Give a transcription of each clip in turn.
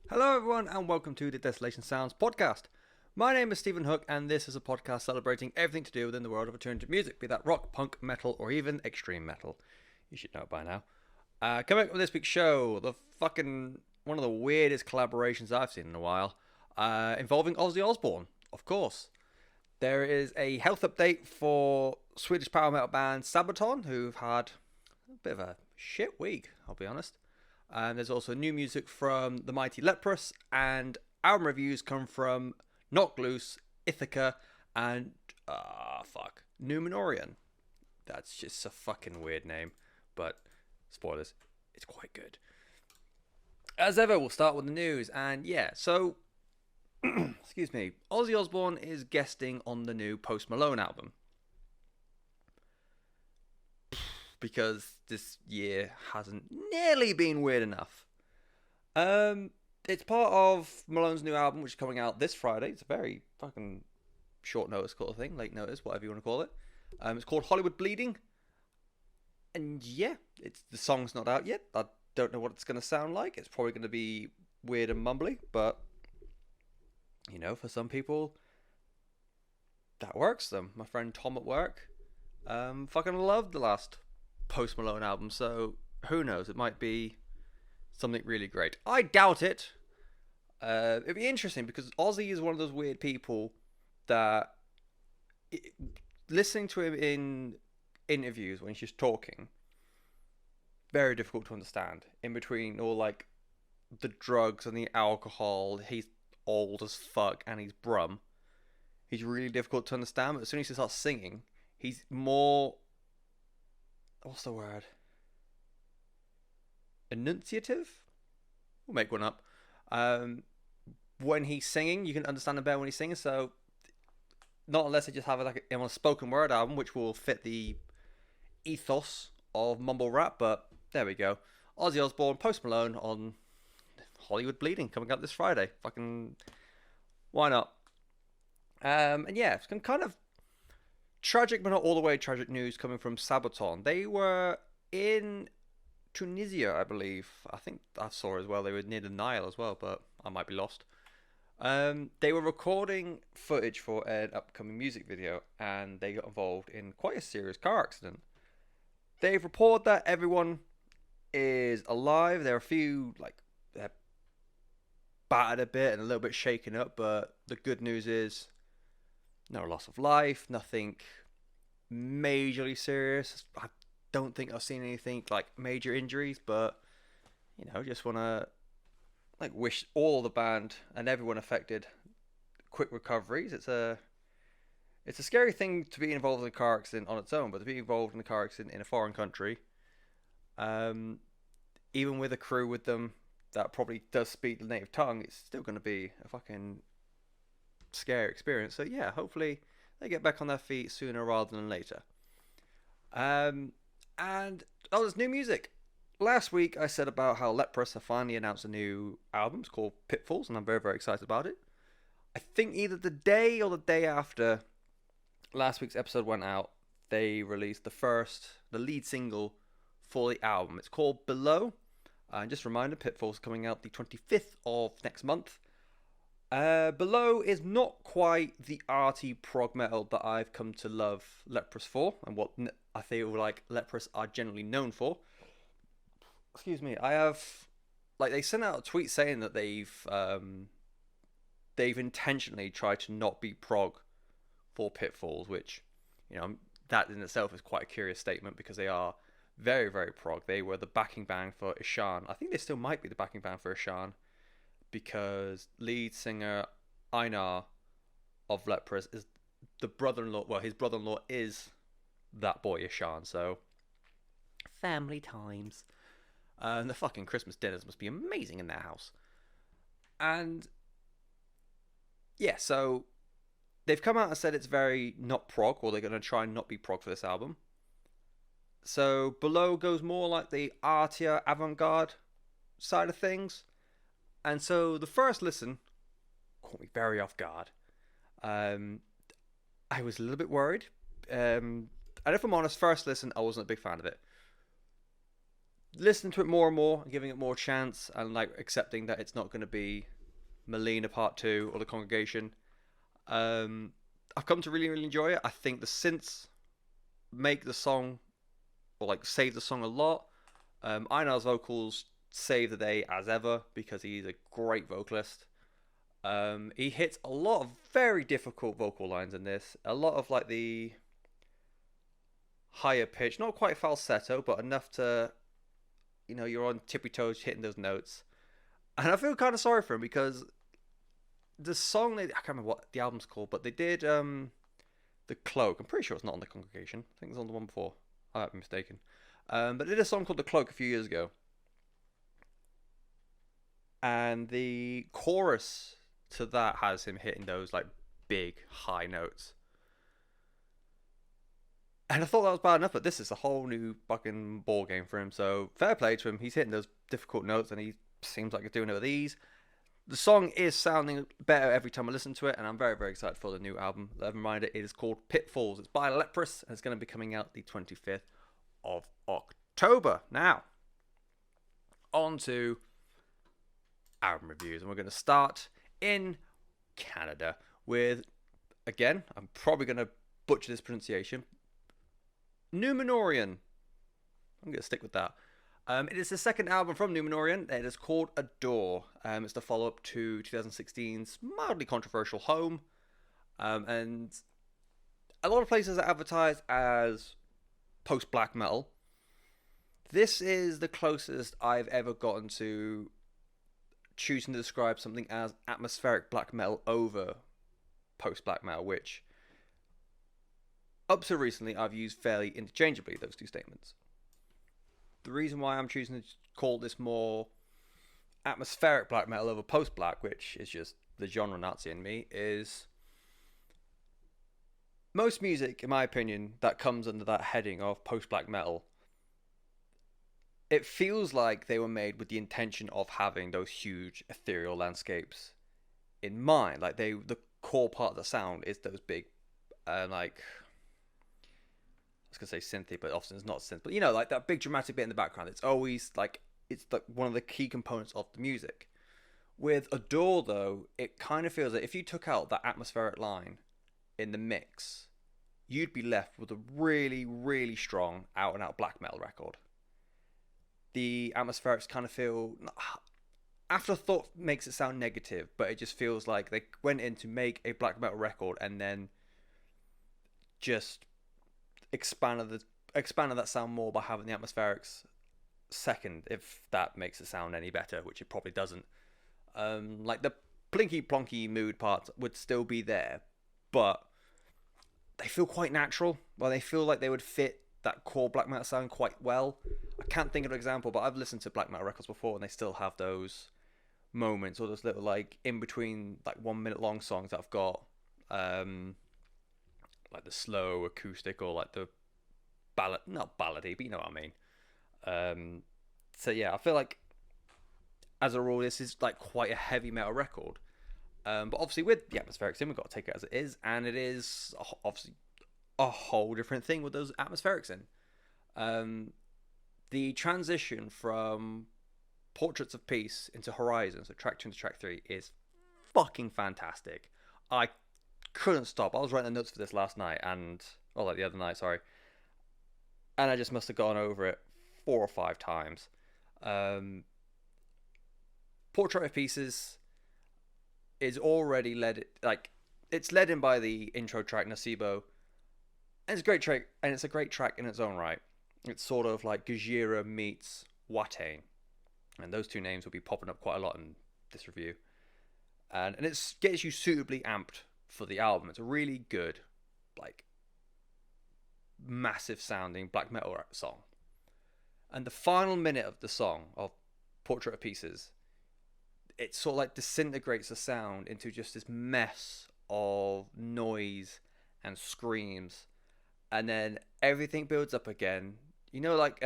Hello, everyone, and welcome to the Desolation Sounds podcast. My name is Stephen Hook, and this is a podcast celebrating everything to do within the world of alternative music, be that rock, punk, metal, or even extreme metal. You should know it by now. Coming up with this week's show, one of the weirdest collaborations I've seen in a while, involving Ozzy Osbourne, of course. There is a health update for Swedish power metal band Sabaton, who've had a bit of a shit week, I'll be honest. And there's also new music from the mighty Leprous, and album reviews come from Knocked Loose, Ithaca, and Numenorean. That's just a fucking weird name, but spoilers, it's quite good. As ever, we'll start with the news, and yeah, so excuse me, Ozzy Osbourne is guesting on the new Post Malone album. Because this year hasn't nearly been weird enough. It's part of Malone's new album, which is coming out this Friday. It's a very fucking short notice kind of thing, late notice, whatever you want to call it. It's called Hollywood Bleeding, and yeah, the song's not out yet. I don't know what it's going to sound like. It's probably going to be weird and mumbly, but you know, for some people, that works for them. My friend Tom at work, fucking loved the last Post Malone album, so who knows, it might be something really great. I doubt it. It'd be interesting because Ozzy is one of those weird people that listening to him in interviews when he's just talking, very difficult to understand. In between all like the drugs and the alcohol, he's old as fuck and he's brum. He's really difficult to understand, but as soon as he starts singing, he's more, what's the word? Enunciative? We'll make one up. When he's singing, you can understand him better when he's singing. So, not unless they just have like a spoken word album, which will fit the ethos of mumble rap. But there we go. Ozzy Osbourne, Post Malone on Hollywood Bleeding coming up this Friday. Fucking why not? And yeah, it's kind of tragic, but not all the way tragic news coming from Sabaton. They were in Tunisia, I believe. I think I saw as well. They were near the Nile as well, but I might be lost. They were recording footage for an upcoming music video, and they got involved in quite a serious car accident. They've reported that everyone is alive. There are a few, like, they're battered a bit and a little bit shaken up, but the good news is no loss of life, nothing majorly serious. I don't think I've seen anything like major injuries, but you know, just want to like wish all the band and everyone affected quick recoveries. It's a scary thing to be involved in a car accident on its own, but to be involved in a car accident in a foreign country, even with a crew with them that probably does speak the native tongue, it's still going to be a fucking scary experience. So yeah, hopefully they get back on their feet sooner rather than later. And there's new music. Last week I said about how Leprous have finally announced a new album. It's called Pitfalls, and I'm very, very excited about it. I think either the day or the day after last week's episode went out, they released the lead single for the album. It's called Below. And just a reminder, Pitfalls coming out the 25th of next month. Below is not quite the arty prog metal that I've come to love Leprous for, and what I feel like Leprous are generally known for. Excuse me. I have, like, they sent out a tweet saying that they've intentionally tried to not be prog for Pitfalls, which, you know, that in itself is quite a curious statement because they are very, very prog. They were the backing band for Ishan. I think they still might be the backing band for Ishan, because lead singer Einar of Leprous is the brother-in-law. Well, his brother-in-law is that boy Ishan. So family times, and the fucking Christmas dinners must be amazing in their house. And yeah, so they've come out and said it's very not prog, or they're going to try and not be prog for this album. So Below goes more like the artier avant-garde side of things. And so the first listen caught me very off guard. I was a little bit worried. And if I'm honest, first listen, I wasn't a big fan of it. listening to it more and more, and giving it more chance, and like accepting that it's not going to be Melina Part Two or the Congregation. I've come to really enjoy it. I think the synths make the song, or like save the song a lot. Einar's vocals save the day as ever because he's a great vocalist. He hits a lot of very difficult vocal lines in this. A lot of like the higher pitch, not quite falsetto, but enough to, you're on tippy toes hitting those notes. And I feel kind of sorry for him because the song, I can't remember what the album's called, but they did The Cloak. I'm pretty sure it's not on The Congregation. I think it's on the one before. I might be mistaken. But they did a song called The Cloak a few years ago. And the chorus to that has him hitting those like big high notes. And I thought that was bad enough, but this is a whole new fucking ball game for him. So fair play to him. He's hitting those difficult notes, and he seems like he's doing it with ease. The song is sounding better every time I listen to it, and I'm very, very excited for the new album. Let me remind it is called Pitfalls. It's by Leprous, and it's going to be coming out the 25th of October. Now, on to album reviews, and we're going to start in Canada with, again, I'm probably going to butcher this pronunciation, Numenorean. I'm going to stick with that. It is the second album from Numenorean. It is called Adore. It's the follow-up to 2016's mildly controversial Home. And a lot of places are advertised as post-black metal. This is the closest I've ever gotten to choosing to describe something as atmospheric black metal over post-black metal, which up to recently I've used fairly interchangeably, those two statements. The reason why I'm choosing to call this more atmospheric black metal over post-black, which is just the genre Nazi in me, is most music, in my opinion, that comes under that heading of post-black metal, it feels like they were made with the intention of having those huge ethereal landscapes in mind. Like the core part of the sound is those big, like, I was going to say synthy, but often it's not synth. But like that big dramatic bit in the background, it's always like, it's like one of the key components of the music. With Adore, though, it kind of feels like if you took out that atmospheric line in the mix, you'd be left with a really, really strong out-and-out black metal record. The atmospherics kind of feel... Afterthought makes it sound negative, but it just feels like they went in to make a black metal record and then just expanded that sound more by having the atmospherics second, if that makes it sound any better, which it probably doesn't. Like the plinky plonky mood part would still be there, but they feel quite natural. Well, they feel like they would fit that core black metal sound quite well. I can't think of an example, but I've listened to black metal records before, and they still have those moments or those little like in between like 1 minute long songs that I've got, like the slow acoustic or like the ballad, not ballady, but you know what I mean. So yeah, I feel like as a rule this is like quite a heavy metal record, but obviously with the atmospherics in, we've got to take it as it is, and it is obviously a whole different thing with those atmospherics in. The transition from Portraits of Peace into Horizon, so track 2 into track 3, is fucking fantastic. I couldn't stop. I was writing the notes for this last night, the other night, sorry. And I just must have gone over it 4 or 5 times. Portrait of Pieces is already it's led in by the intro track, Nocebo. And it's a great track, and it's a great track in its own right. It's sort of like Gojira meets Watain. And those two names will be popping up quite a lot in this review. And it gets you suitably amped for the album. It's a really good, like, massive sounding black metal song. And the final minute of the song, of Portrait of Pieces, it sort of like disintegrates the sound into just this mess of noise and screams. And then everything builds up again. You know, like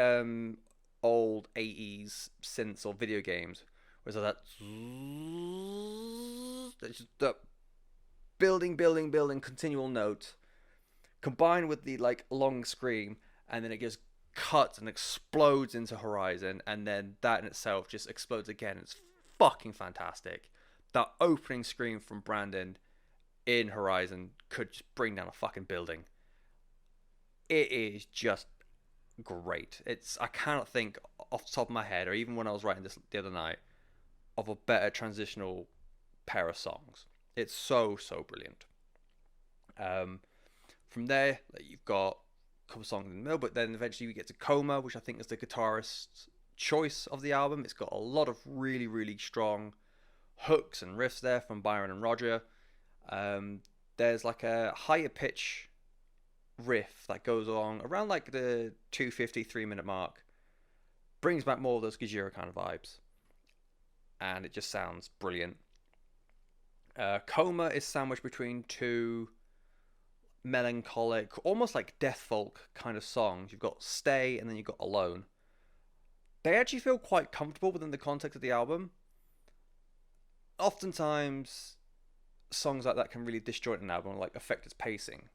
old 80s synths or video games, where it's like that just the building continual note combined with the like long scream, and then it just cuts and explodes into Horizon, and then that in itself just explodes again. It's fucking fantastic. That opening scream from Brandon in Horizon could just bring down a fucking building. It is just great. I cannot think off the top of my head, or even when I was writing this the other night, of a better transitional pair of songs. It's so brilliant. From there, you've got a couple songs in the middle, but then eventually we get to Coma, which I think is the guitarist's choice of the album. It's got a lot of really strong hooks and riffs there from Byron and Roger. There's like a higher pitch riff that goes along around like the 2:50, 3 minute mark. Brings back more of those Gojira kind of vibes. And it just sounds brilliant. Coma is sandwiched between two melancholic, almost like death folk kind of songs. You've got Stay and then you've got Alone. They actually feel quite comfortable within the context of the album. Oftentimes, songs like that can really disjoint an album, like affect its pacing.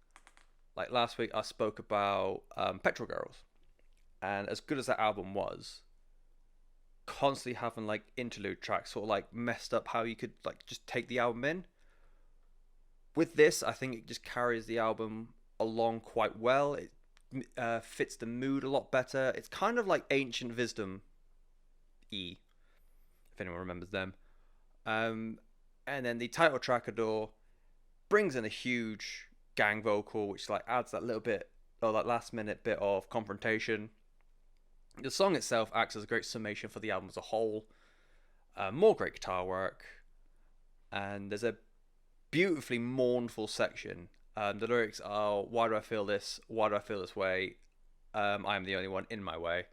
Like last week I spoke about Petrol Girls. And as good as that album was, constantly having like interlude tracks sort of like messed up how you could like just take the album in. With this, I think it just carries the album along quite well. It fits the mood a lot better. It's kind of like Ancient Wisdom E, if anyone remembers them. And then the title track Adore brings in a huge gang vocal, which like adds that little bit or that last minute bit of confrontation. The song itself acts as a great summation for the album as a whole. More great guitar work. And there's a beautifully mournful section. The lyrics are, why do I feel this? Why do I feel this way? I'm the only one in my way.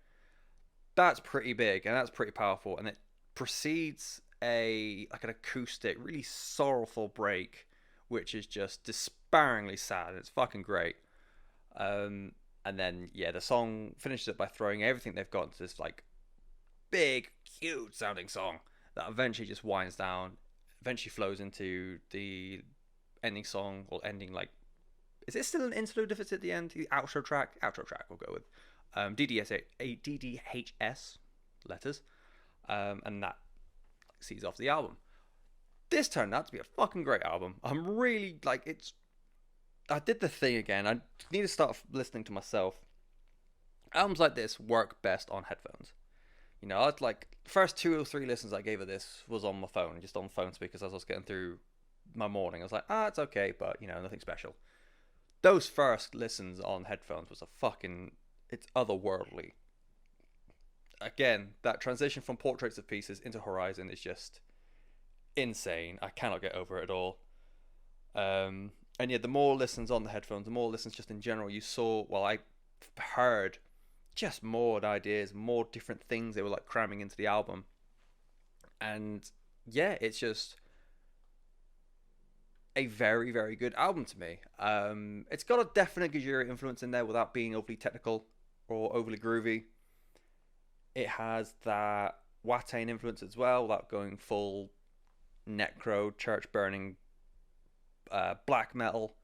That's pretty big and that's pretty powerful. And it precedes an acoustic, really sorrowful break, which is just despairingly sad. It's fucking great. And then, the song finishes it by throwing everything they've got into this, like, big, huge sounding song that eventually just winds down, eventually flows into the ending song, or ending, like, is it still an interlude if it's at the end? The outro track we'll go with. DDHS letters. And that sees off the album. This turned out to be a fucking great album. I'm really, I did the thing again. I need to start listening to myself. Albums like this work best on headphones. You know, I'd like first 2 or 3 listens I gave of this was on my phone, just on phone speakers as I was getting through my morning. I was like, it's okay, but nothing special. Those first listens on headphones was it's otherworldly. Again, that transition from Portraits of Pieces into Horizon is just insane. I cannot get over it at all. And the more listens on the headphones, the more listens just in general, I heard just more ideas, more different things they were like cramming into the album. And it's just a very, very good album to me. It's got a definite Gojira influence in there without being overly technical or overly groovy. It has that Watain influence as well without going full necro, church burning, black metal,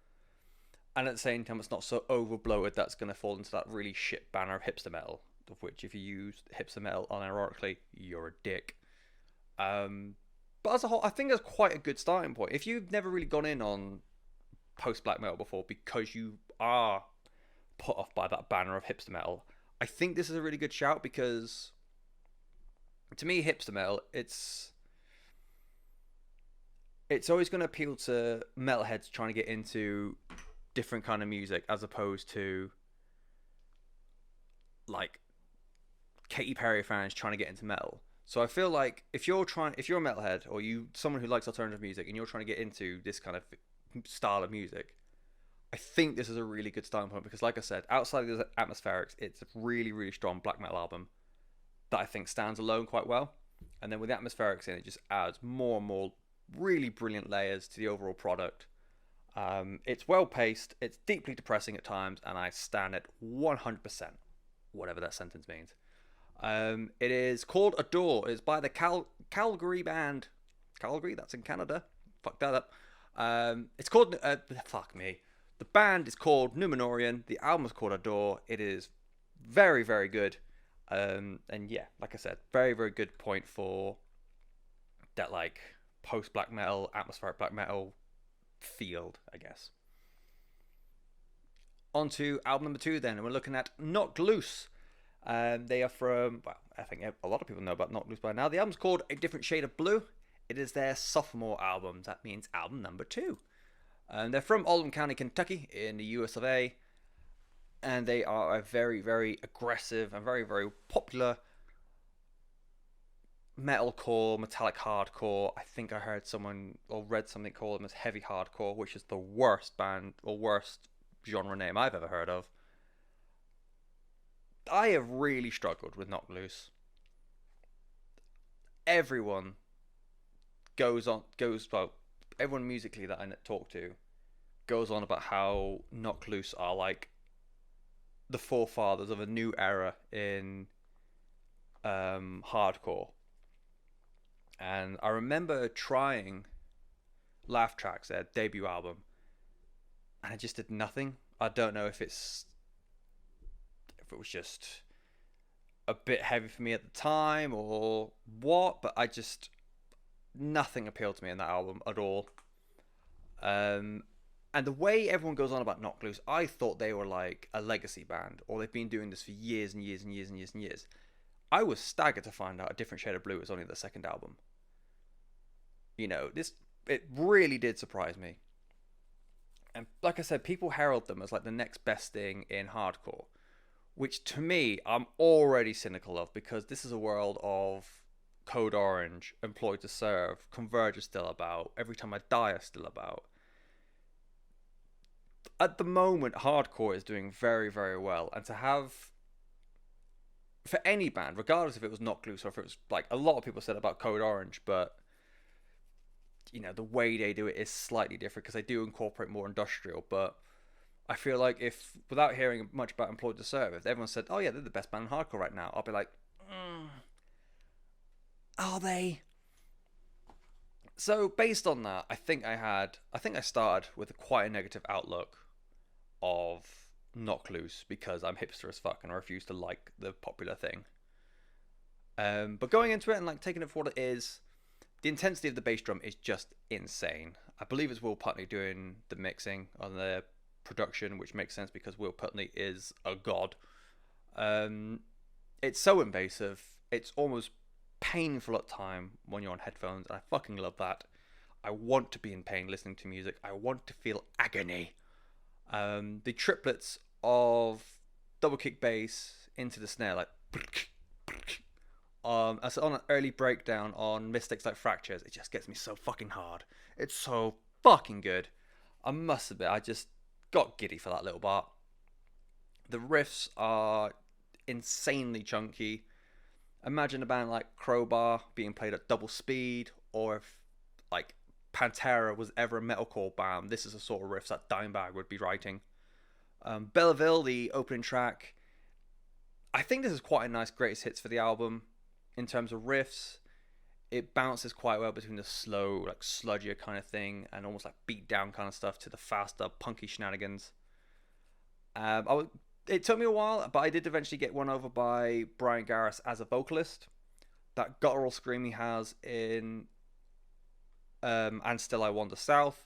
and at the same time it's not so overbloated that's going to fall into that really shit banner of hipster metal, of which if you use hipster metal unironically, you're a dick. But as a whole, I think that's quite a good starting point. If you've never really gone in on post black metal before because you are put off by that banner of hipster metal, I think this is a really good shout, because to me hipster metal, it's always going to appeal to metalheads trying to get into different kind of music, as opposed to like Katy Perry fans trying to get into metal. So I feel like if you're a metalhead, or someone who likes alternative music and you're trying to get into this kind of style of music, I think this is a really good starting point, because like I said, outside of the atmospherics, it's a really, really strong black metal album that I think stands alone quite well. And then with the atmospherics in, it just adds more and more really brilliant layers to the overall product. It's well paced, it's deeply depressing at times, and I stand it 100%, whatever that sentence means. It is called Adore. It's by the Calgary band. Calgary, that's in Canada. Fuck that up. It's called fuck me. The band is called Numenorean. The album is called Adore. It is Very, very good. And yeah, like I said, very, very good point for that, like, post black metal, atmospheric black metal field, I guess. On to album number two, then, and we're looking at Knocked Loose. They are from, well, I think a lot of people know about Knocked Loose by now. The album's called A Different Shade of Blue. It is their sophomore album. That means album number two. They're from Oldham County, Kentucky, in the US of A. And they are a very, very aggressive and very, very popular metalcore, metallic hardcore. I think I heard someone or read something call them as heavy hardcore, which is the worst band or worst genre name I've ever heard of. I have really struggled with Knocked Loose. Everyone well, everyone musically that I talk to goes on about how Knocked Loose are like the forefathers of a new era in hardcore. And I remember trying Laugh Tracks, their debut album, and I just did nothing. I don't know if it was just a bit heavy for me at the time or what, but nothing appealed to me in that album at all. And the way everyone goes on about Knocked Loose, I thought they were like a legacy band, or they've been doing this for years and years and years and years and years. I was staggered to find out A Different Shade of Blue was only their second album. It really did surprise me. And like I said, people herald them as like the next best thing in hardcore, which to me, I'm already cynical of, because this is a world of Code Orange, Employed to Serve, Converge is still about, Every Time I Die is still about. At the moment, hardcore is doing very, very well, and to have, for any band, regardless if it was Knocked Loose or if it was, like a lot of people said about Code Orange, but the way they do it is slightly different because they do incorporate more industrial. But I feel like if, without hearing much about Employed to Serve, if everyone said, oh yeah, they're the best band in hardcore right now, I'll be like, are they? So based on that, I think I started with quite a negative outlook of Knocked Loose because I'm hipster as fuck and I refuse to like the popular thing. But going into it and like taking it for what it is, the intensity of the bass drum is just insane. I believe it's Will Putney doing the mixing on the production, which makes sense because Will Putney is a god. It's so invasive. It's almost painful at time when you're on headphones, and I fucking love that. I want to be in pain listening to music. I want to feel agony. The triplets of double kick bass into the snare, like as on an early breakdown on Mystics Like Fractures, it just gets me so fucking hard. It's so fucking good. I must admit, I just got giddy for that little part. The riffs are insanely chunky. Imagine a band like Crowbar being played at double speed, or if like Pantera was ever a metalcore band, this is the sort of riffs that Dimebag would be writing. Belleville, the opening track, I think this is quite a nice greatest hits for the album in terms of riffs. It bounces quite well between the slow, like sludgier kind of thing and almost like beat down kind of stuff to the faster, punky shenanigans. It took me a while, but I did eventually get won over by Brian Garris as a vocalist. That guttural scream he has in And Still I Wander South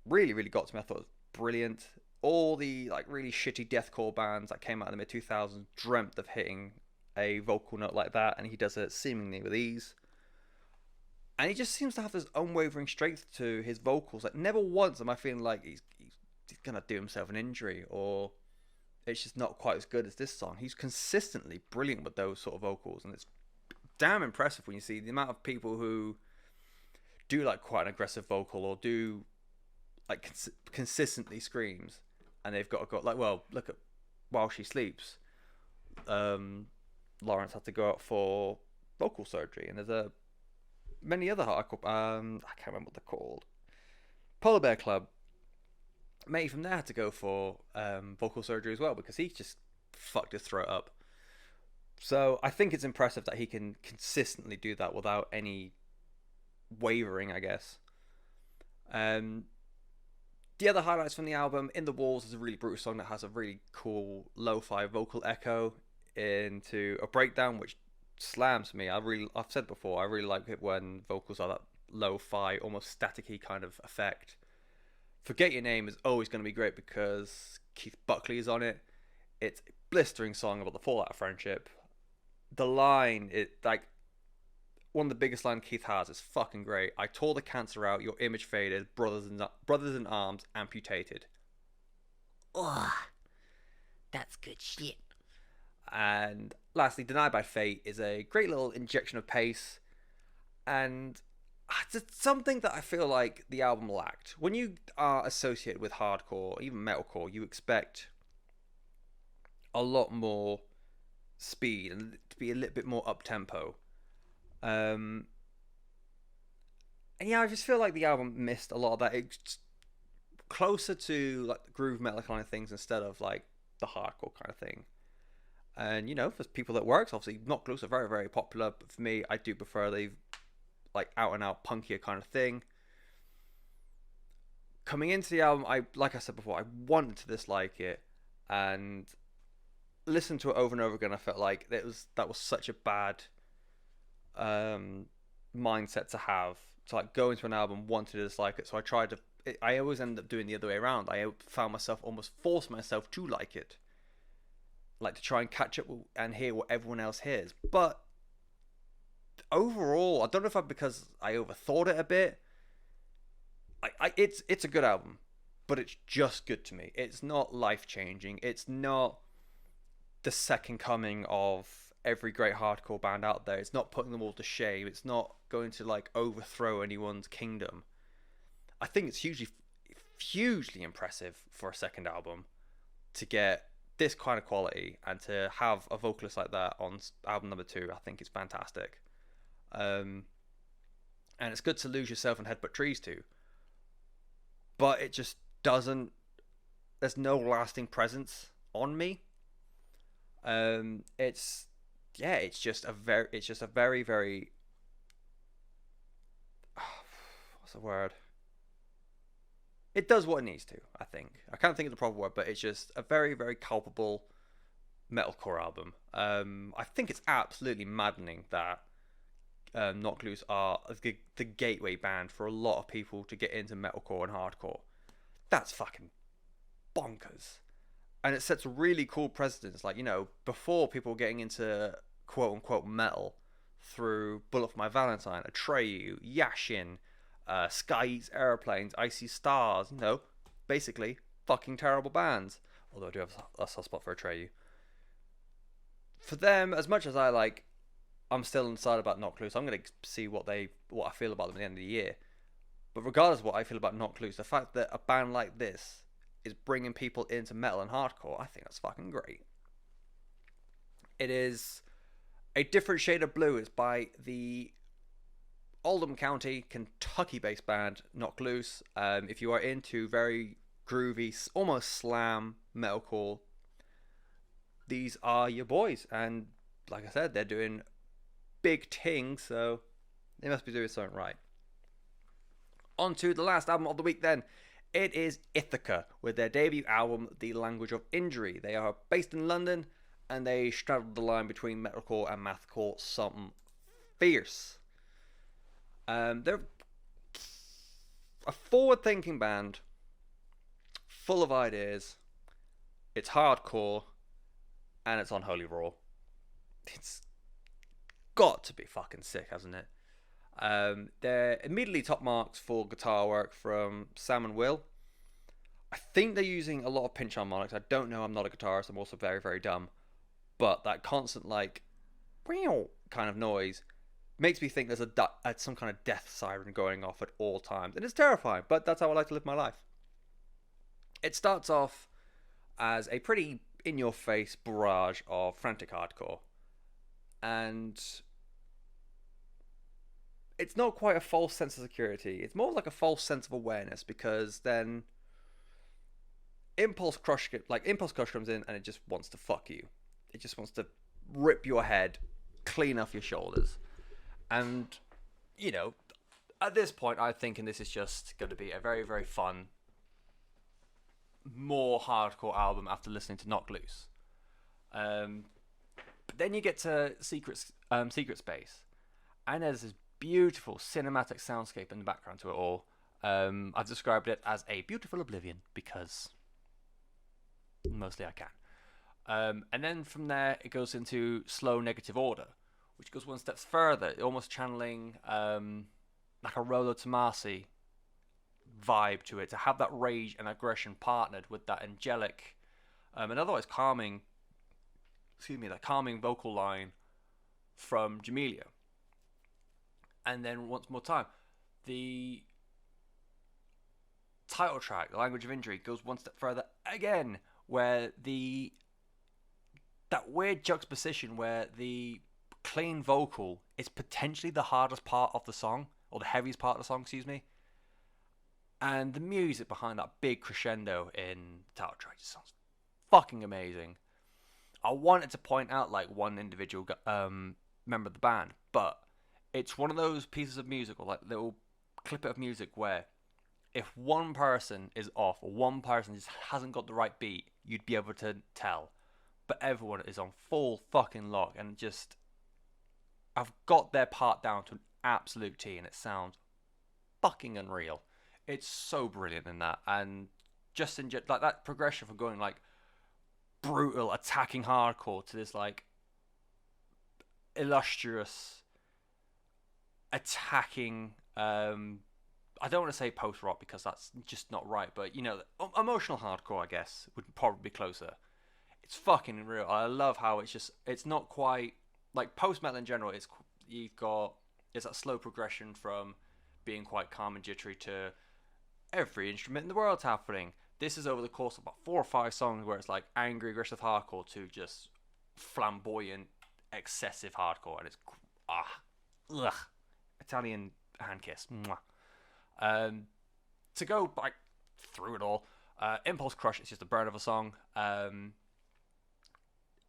really, really got to me. I thought it was brilliant. All the like really shitty deathcore bands that came out in the mid 2000s dreamt of hitting a vocal note like that, and he does it seemingly with ease. And he just seems to have this unwavering strength to his vocals. Like never once am I feeling like he's gonna do himself an injury or it's just not quite as good as this song. He's consistently brilliant with those sort of vocals, and it's damn impressive when you see the amount of people who do like quite an aggressive vocal or do like consistently screams, and they've got like, well, look at While She Sleeps. Lawrence had to go out for vocal surgery, and there's many other hardcore. I can't remember what they're called. Polar Bear Club. Matey from there had to go for vocal surgery as well because he just fucked his throat up. So I think it's impressive that he can consistently do that without any wavering, I guess. The other highlights from the album, In the Walls is a really brutal song that has a really cool lo-fi vocal echo into a breakdown, which slams me. I've said before, I really like it when vocals are that lo-fi, almost staticky kind of effect. Forget Your Name is always going to be great because Keith Buckley is on it. It's a blistering song about the fallout of friendship. The line, one of the biggest lines Keith has is fucking great. I tore the cancer out, your image faded, brothers in arms amputated. Oh, that's good shit. And lastly, Denied by Fate is a great little injection of pace, and it's something that I feel like the album lacked. When you are associated with hardcore, even metalcore, you expect a lot more speed and to be a little bit more up tempo. And yeah, I just feel like the album missed a lot of that. It's closer to like the groove metal kind of things instead of like the hardcore kind of thing. And for people that works, obviously Not Close are very, very popular. But for me, I do prefer the like out and out punkier kind of thing. Coming into the album, like I said before, I wanted to dislike it, and listen to it over and over again. I felt like that was such a bad mindset to have, to like go into an album wanting to dislike it. So I always end up doing the other way around. I found myself almost force myself to like it, like to try and catch up and hear what everyone else hears. But overall, I don't know if because I overthought it a bit. It's a good album, but it's just good to me. It's not life changing. It's not the second coming of every great hardcore band out there. It's not putting them all to shame. It's not going to like overthrow anyone's kingdom. I think it's hugely impressive for a second album to get this kind of quality and to have a vocalist like that on album number 2. I think it's fantastic. And it's good to Lose Yourself and Headbutt Trees too. But it just doesn't. There's no lasting presence on me. It's just a very, very. What's the word? It does what it needs to. I think I can't think of the proper word, but it's just a very, very culpable metalcore album. I think it's absolutely maddening that Not Loose are the gateway band for a lot of people to get into metalcore and hardcore. That's fucking bonkers. And it sets really cool precedents. Like, before people were getting into quote unquote metal through Bullet for My Valentine, Atreyu, Yashin, Sky Eats Airplanes, Icy Stars, basically fucking terrible bands. Although I do have a soft spot for Atreyu. For them, as much as I'm still undecided about Not Loose. I'm going to see what I feel about them at the end of the year. But regardless of what I feel about Not Loose, the fact that a band like this is bringing people into metal and hardcore, I think that's fucking great. It is a different shade of blue. It's by the Oldham County, Kentucky-based band Not Loose. If you are into very groovy, almost slam metalcore, these are your boys. And like I said, they're doing big ting, so they must be doing something right. On to the last album of the week then. It is Ithaca with their debut album, The Language of Injury. They are based in London and they straddle the line between metalcore and mathcore something fierce. They're a forward-thinking band full of ideas. It's hardcore and it's unholy raw. It's got to be fucking sick, hasn't it? They're immediately top marks for guitar work from Sam and Will. I think they're using a lot of pinch harmonics. I don't know, I'm not a guitarist, I'm also very, very dumb. But that constant kind of noise makes me think there's some kind of death siren going off at all times. And it's terrifying, but that's how I like to live my life. It starts off as a pretty in-your-face barrage of frantic hardcore. And it's not quite a false sense of security. It's more like a false sense of awareness, because then Impulse Crush comes in and it just wants to fuck you. It just wants to rip your head clean off your shoulders. And, at this point, I'm thinking this is just going to be a very, very fun more hardcore album after listening to Knock Loose. But then you get to Secret Space, and there's this beautiful cinematic soundscape in the background to it all. I've described it as a beautiful oblivion because mostly I can. And then from there, it goes into slow negative order, which goes one step further, almost channeling like a Rollo Tomasi vibe to it, to have that rage and aggression partnered with that angelic and otherwise calming, that calming vocal line from Jamelia. And then once more time, the title track, The Language of Injury, goes one step further again, where that weird juxtaposition where the clean vocal is potentially the hardest part of the song, or the heaviest part of the song, excuse me. And the music behind that big crescendo in the title track just sounds fucking amazing. I wanted to point out like one individual member of the band, but it's one of those pieces of music, or like little clip of music, where if one person is off or one person just hasn't got the right beat, you'd be able to tell. But everyone is on full fucking lock, and just I've got their part down to an absolute T, and it sounds fucking unreal. It's so brilliant in that, and just like that progression from going like brutal attacking hardcore to this like illustrious attacking I don't want to say post rock because that's just not right, but you know, emotional hardcore I guess would probably be closer. It's fucking real. I love how it's not quite like post metal in general. It's that slow progression from being quite calm and jittery to every instrument in the world's happening. This is over the course of about 4 or 5 songs where it's like angry, aggressive hardcore to just flamboyant, excessive hardcore, and it's Italian hand kiss. To go like through it all, Impulse Crush is just a burn of a song.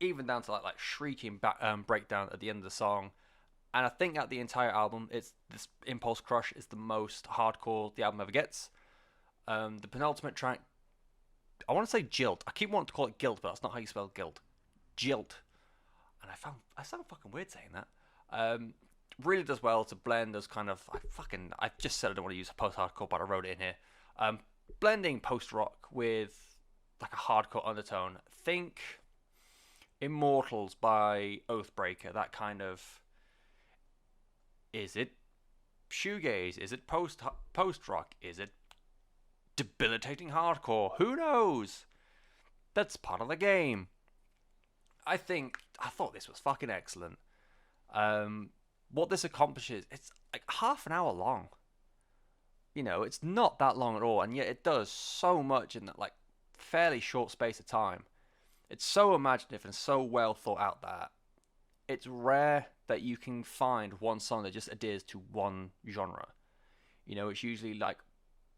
Even down to like shrieking breakdown at the end of the song. And I think that the entire album, this Impulse Crush is the most hardcore the album ever gets. The penultimate track, I want to say Jilt. I keep wanting to call it Guilt, but that's not how you spell guilt. Jilt. And I sound fucking weird saying that. Really does well to blend those kind of, I just said I don't want to use post-hardcore, but I wrote it in here. Blending post-rock with like a hardcore undertone. Think Immortals by Oathbreaker, that kind of, is it shoegaze? Is it post-rock? Is it debilitating hardcore? Who knows? That's part of the game. I thought this was fucking excellent. What this accomplishes, it's like half an hour long. You know, it's not that long at all, and yet it does so much in that like fairly short space of time. It's so imaginative and so well thought out that it's rare that you can find one song that just adheres to one genre. You know, it's usually like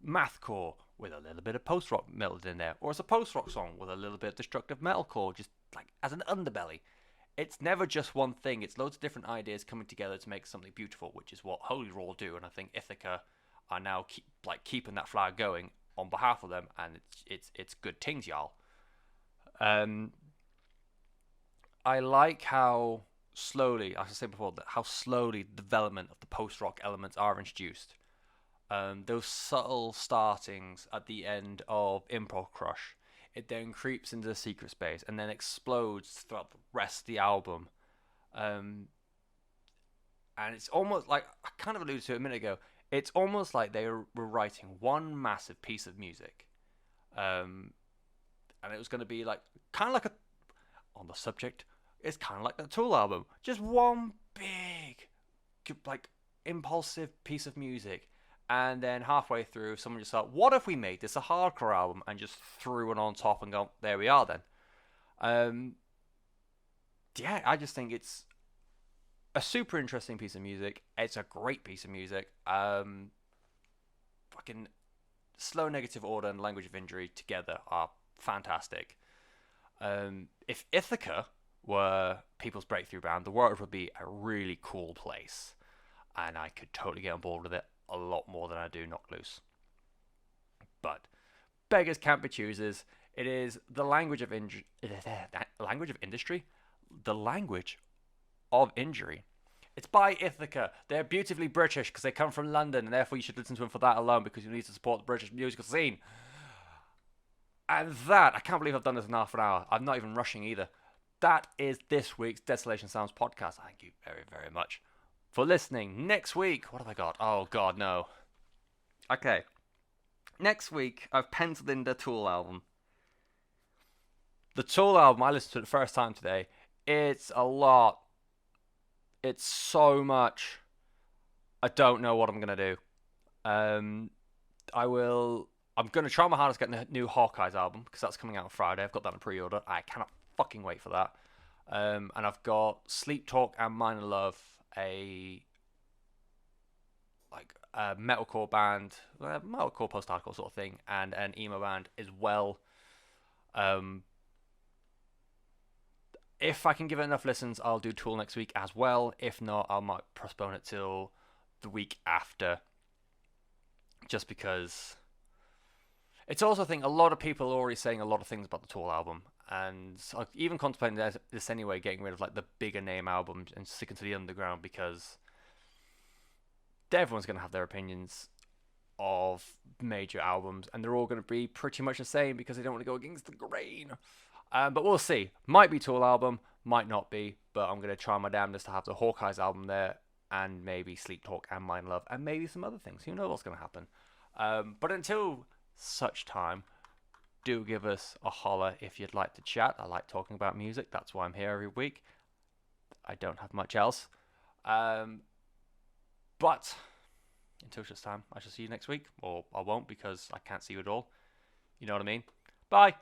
mathcore with a little bit of post-rock melted in there, or it's a post-rock song with a little bit of destructive metalcore just like as an underbelly. It's never just one thing. It's loads of different ideas coming together to make something beautiful, which is what Holy Roll do, and I think Ithaca are now keeping that flag going on behalf of them, and it's good things, y'all. I like how slowly, as I said before, how slowly the development of the post-rock elements are introduced. Those subtle startings at the end of Impulse Crush, it then creeps into the Secret Space and then explodes throughout the rest of the album. And it's almost like, I kind of alluded to it a minute ago, it's almost like they were writing one massive piece of music. And it was going to be like, kind of like on the subject, it's kind of like the Tool album. Just one big, like, impulsive piece of music. And then halfway through, someone just thought, what if we made this a hardcore album? And just threw it on top and go, there we are then. Yeah, I just think it's a super interesting piece of music. It's a great piece of music. Fucking Slow Negative Order and Language of Injury together are fantastic. If Ithaca were people's breakthrough band, the world would be a really cool place. And I could totally get on board with it a lot more than I do Knock Loose. But beggars can't be choosers. It is the language of language of industry, the language of injury. It's by Ithaca. They're beautifully British because they come from London, and therefore you should listen to them for that alone because you need to support the British musical scene. And that, I can't believe I've done this in half an hour. I'm not even rushing either. That is this week's Desolation Sounds podcast. Thank you very, very much for listening. Next week, what have I got? Oh, God, no. Okay. Next week, I've penciled in the Tool album. The Tool album, I listened to it the first time today. It's a lot. It's so much. I don't know what I'm going to do. I'm going to try my hardest to get the new Hawkeyes album because that's coming out on Friday. I've got that in pre-order. I cannot fucking wait for that. And I've got Sleep Talk and Minor Love, a metalcore band, metalcore post-hardcore sort of thing, and an emo band as well. If I can give it enough listens, I'll do Tool next week as well. If not, I might postpone it till the week after. Just because it's also a thing, a lot of people are already saying a lot of things about the Tool album. And I'm even contemplating this anyway, getting rid of like the bigger name albums and sticking to the underground because everyone's going to have their opinions of major albums and they're all going to be pretty much the same because they don't want to go against the grain. But we'll see. Might be Tool album, might not be, but I'm going to try my damnedest to have the Hawkeyes album there and maybe Sleep Talk and Mind Love and maybe some other things. Who knows what's going to happen. But until such time, do give us a holler if you'd like to chat. I like talking about music. That's why I'm here every week. I don't have much else. But until such time, I shall see you next week. Or I won't because I can't see you at all. You know what I mean? Bye.